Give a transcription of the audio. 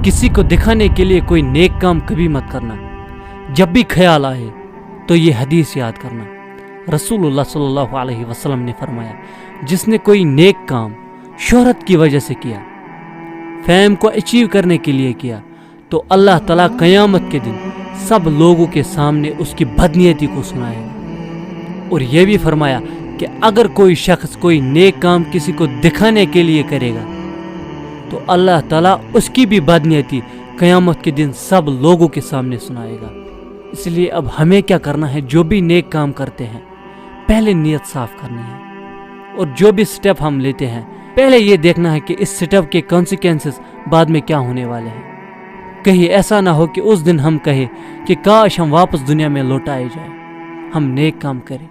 किसी को दिखाने के लिए कोई नेक काम कभी मत करना। जब भी ख्याल आए तो ये हदीस याद करना। रसूलुल्लाह सल्लल्लाहु अलैहि वसल्लम ने फरमाया, जिसने कोई नेक काम शोहरत की वजह से किया, फेम को अचीव करने के लिए किया, तो अल्लाह ताला क़यामत के दिन सब लोगों के सामने उसकी बदनीयती को सुनाएगा। और यह भी फरमाया कि अगर कोई शख्स कोई नेक काम किसी को दिखाने के लिए करेगा तो अल्लाह ताला उसकी भी बदनीयती क़यामत के दिन सब लोगों के सामने सुनाएगा। इसलिए अब हमें क्या करना है, जो भी नेक काम करते हैं पहले नीयत साफ करनी है, और जो भी स्टेप हम लेते हैं पहले ये देखना है कि इस स्टेप के कॉन्सिक्वेंसेस बाद में क्या होने वाले हैं। कहीं ऐसा ना हो कि उस दिन हम कहें कि काश हम वापस दुनिया में लौटाए जाए। हम नेक काम करें।